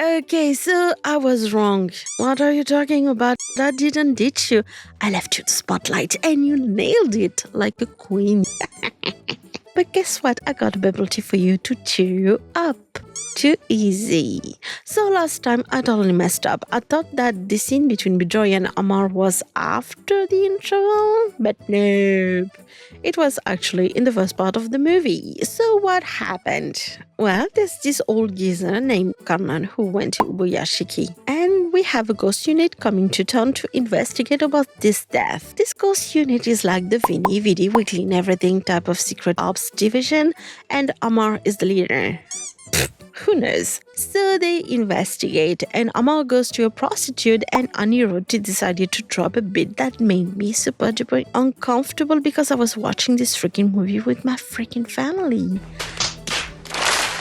Okay, so I was wrong. What are you talking about? I didn't ditch you. I left you the spotlight and you nailed it like a queen. But guess what? I got a bubble tea for you to cheer you up. Too easy. So last time I totally messed up. I thought that the scene between Bejoy and Amar was after the intro, but nope. It was actually in the first part of the movie. So what happened? Well, there's this old geezer named Kanan who went to Ubuyashiki. And we have a ghost unit coming to town to investigate about this death. This ghost unit is like the Vinny Vidi We Clean Everything type of secret ops division, and Amar is the leader. Who knows? So they investigate, and Amar goes to a prostitute, and Anirudh decided to drop a bit that made me super duper uncomfortable because I was watching this freaking movie with my freaking family.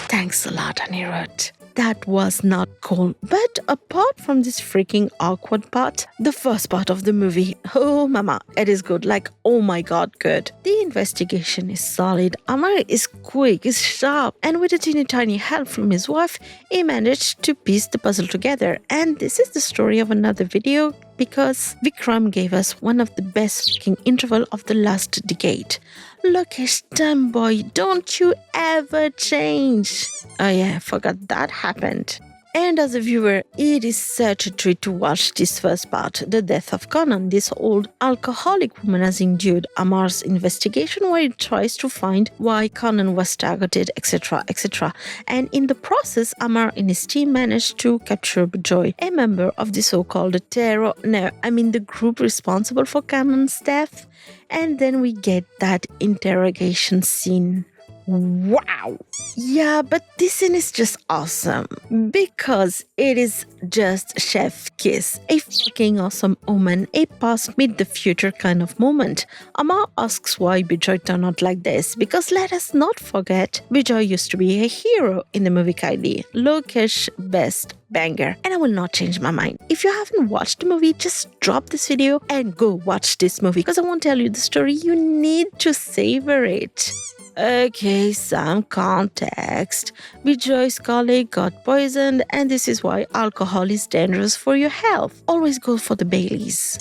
Thanks a lot, Anirudh. That was not cool. But apart from this freaking awkward part, the first part of the movie, oh mama, it is good. Like, oh my god, good. The investigation is solid. Amar is quick, is sharp, and with a teeny tiny help from his wife, he managed to piece the puzzle together. And this is the story of another video because Vikram gave us one of the best freaking interval of the last decade. Lokesh, damn boy, don't you ever change. Oh yeah, I forgot that happened. And as a viewer, it is such a treat to watch this first part, the death of Kanan. This old alcoholic woman has endured Amar's investigation where he tries to find why Kanan was targeted, etc., etc. And in the process, Amar and his team managed to capture Bejoy, a member of the so-called the group responsible for Kanan's death. And then we get that interrogation scene. Wow! Yeah, but this scene is just awesome because it is just chef kiss, a fucking awesome omen, a past meet the future kind of moment. Amar asks why Bejoy turned out like this because let us not forget, Bejoy used to be a hero in the movie Kaithi, Lokesh best banger, and I will not change my mind. If you haven't watched the movie, just drop this video and go watch this movie because I won't tell you the story, you need to savor it. Okay, some context. Bejoy's colleague got poisoned, and this is why alcohol is dangerous for your health. Always go for the Baileys.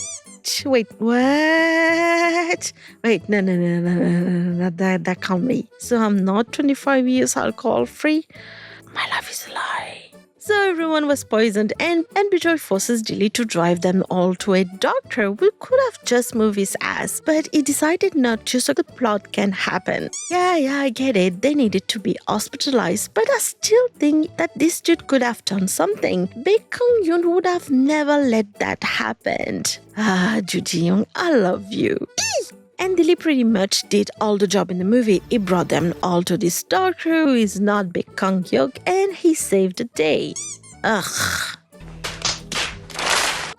Wait, what? Wait, no, that can't be. So I'm not 25 years alcohol free? My life is a lie. So everyone was poisoned and Bejoy forces Dilly to drive them all to a doctor who could have just moved his ass, but he decided not to so the plot can happen. Yeah, I get it, they needed to be hospitalized, but I still think that this dude could have done something. Baek Kang-yoon would have never let that happen. Joo Ji-young, I love you. And Dilly pretty much did all the job in the movie. He brought them all to this doctor who is not Baek Kang-young and he saved the day. Ugh.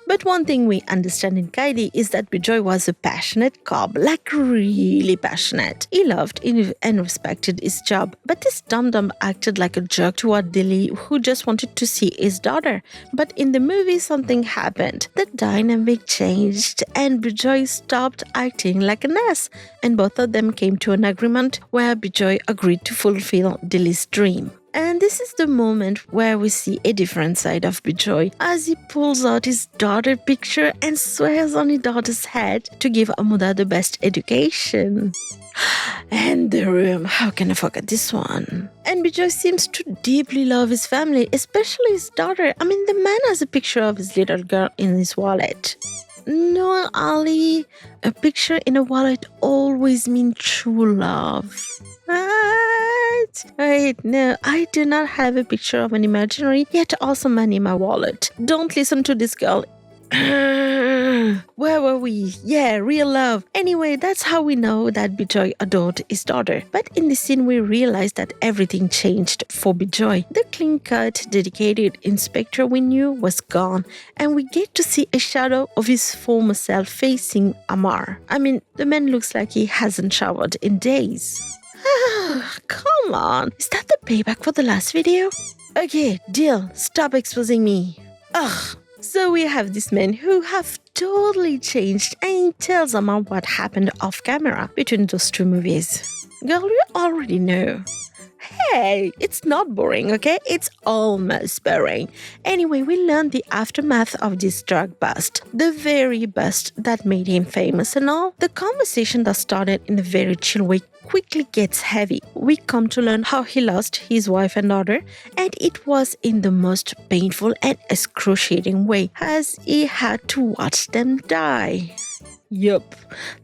But one thing we understand in Kaithi is that Bejoy was a passionate cop, like really passionate. He loved and respected his job, but this dum-dum acted like a jerk toward Dilly who just wanted to see his daughter. But in the movie something happened. The dynamic changed and Bejoy stopped acting like an ass, and both of them came to an agreement where Bejoy agreed to fulfill Dilly's dream. And this is the moment where we see a different side of Bejoy as he pulls out his daughter picture and swears on his daughter's head to give Amuda the best education. And the room, how can I forget this one? And Bejoy seems to deeply love his family, especially his daughter. I mean, the man has a picture of his little girl in his wallet. No, Ali, a picture in a wallet always means true love. What? Wait, no, I do not have a picture of an imaginary yet awesome man in my wallet. Don't listen to this girl. Where were we? Yeah, real love. Anyway, that's how we know that Bejoy adored his daughter. But in the scene, we realize that everything changed for Bejoy. The clean-cut, dedicated inspector we knew was gone, and we get to see a shadow of his former self facing Amar. I mean, the man looks like he hasn't showered in days. Come on, is that the payback for the last video? Okay, deal, stop exposing me. Ugh. So we have this man who have totally changed and he tells Amar what happened off camera between those two movies. Girl, you already know. Hey, it's not boring, okay? It's almost boring. Anyway, we learned the aftermath of this drug bust, the very bust that made him famous and all. The conversation that started in a very chill way quickly gets heavy. We come to learn how he lost his wife and daughter, and it was in the most painful and excruciating way, as he had to watch them die. Yup,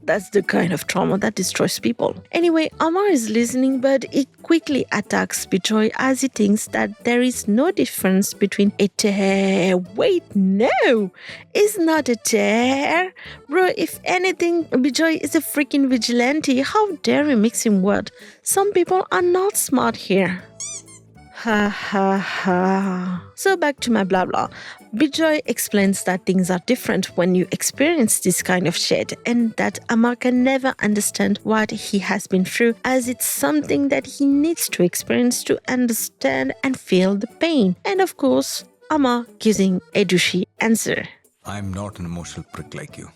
that's the kind of trauma that destroys people. Anyway, Amar is listening, but he quickly attacks Bejoy as he thinks that there is no difference between a tear. Wait, no, it's not a tear. Bro, if anything, Bejoy is a freaking vigilante. How dare we mix him word? Some people are not smart here. Ha ha ha. So back to my blah blah. Bejoy explains that things are different when you experience this kind of shit and that Amar can never understand what he has been through as it's something that he needs to experience to understand and feel the pain. And of course, Amar gives him a douchey answer. I'm not an emotional prick like you.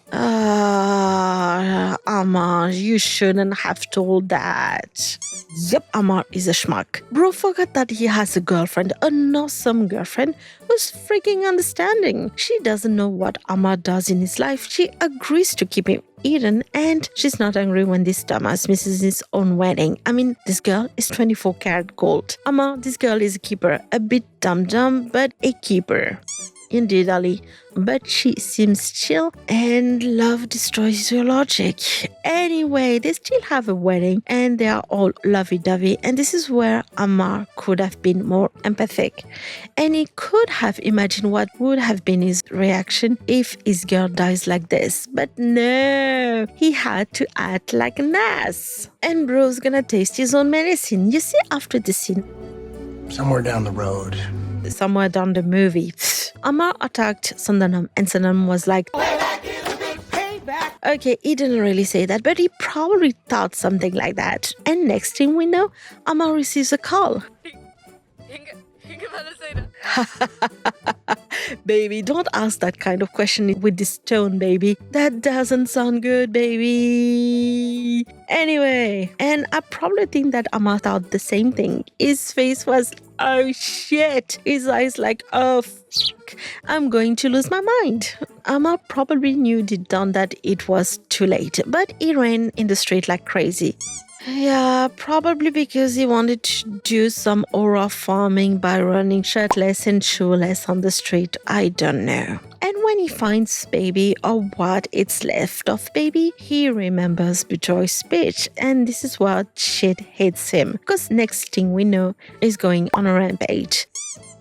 Amar, you shouldn't have told that. Yep, Amar is a schmuck. Bro forgot that he has a girlfriend, an awesome girlfriend who's freaking understanding. She doesn't know what Amar does in his life. She agrees to keep him hidden and she's not angry when this dumbass misses his own wedding. I mean, this girl is 24 karat gold. Amar, this girl is a keeper. A bit dumb, but a keeper. Indeed, Ali, but she seems chill and love destroys your logic. Anyway, they still have a wedding and they are all lovey-dovey, and this is where Amar could have been more empathic. And he could have imagined what would have been his reaction if his girl dies like this. But no, he had to act like an ass. And bro's gonna taste his own medicine. You see, after the scene, somewhere down the road, somewhere down the movie, Amar attacked Sandanam and Sandanam was like, okay, he didn't really say that, but he probably thought something like that. And next thing we know, Amar receives a call. Baby, don't ask that kind of question with this tone, baby. That doesn't sound good, baby. Anyway, and I probably think that Amar thought the same thing. His face was, oh shit. His eyes like, oh fuck, I'm going to lose my mind. Amar probably knew deep down that it was too late, but he ran in the street like crazy. Yeah, probably because he wanted to do some aura farming by running shirtless and shoeless on the street. I don't know. And when he finds baby, or what it's left of baby, he remembers Bejoy's speech. And this is what shit hits him. Because next thing we know, he's going on a rampage.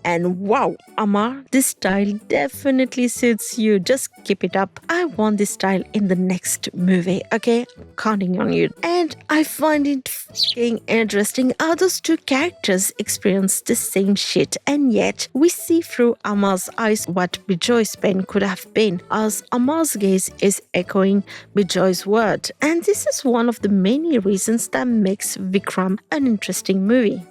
And wow, Amar, this style definitely suits you. Just keep it up. I want this style in the next movie, okay? Counting on you. And I find it f***ing interesting how those two characters experience the same shit, and yet we see through Amar's eyes what Bejoy's pain could have been, as Amar's gaze is echoing Bejoy's word. And this is one of the many reasons that makes Vikram an interesting movie.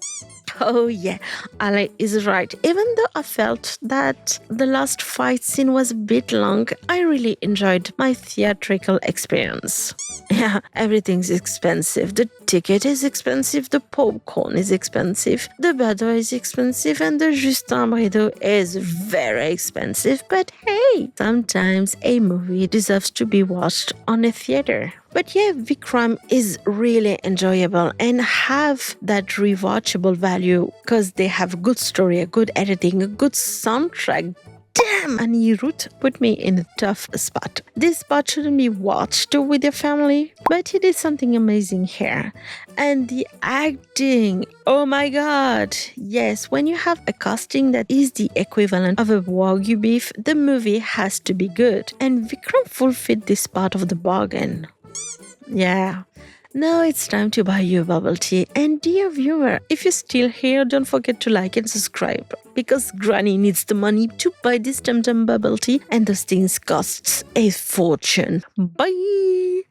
Oh yeah, Ali is right. Even though I felt that the last fight scene was a bit long, I really enjoyed my theatrical experience. Yeah, everything's expensive. The ticket is expensive, the popcorn is expensive, the Bado is expensive, and the Justin Bridou is very expensive. But hey, sometimes a movie deserves to be watched on a theater. But yeah, Vikram is really enjoyable and have that rewatchable value because they have a good story, a good editing, a good soundtrack. Damn, Anirudh put me in a tough spot. This spot shouldn't be watched with your family, but he did something amazing here. And the acting, oh my god. Yes, when you have a casting that is the equivalent of a Wagyu beef, the movie has to be good. And Vikram fulfilled this part of the bargain. Yeah. Now it's time to buy you bubble tea. And dear viewer, if you're still here, don't forget to like and subscribe. Because Granny needs the money to buy this Tum Tum bubble tea, and those things costs a fortune. Bye!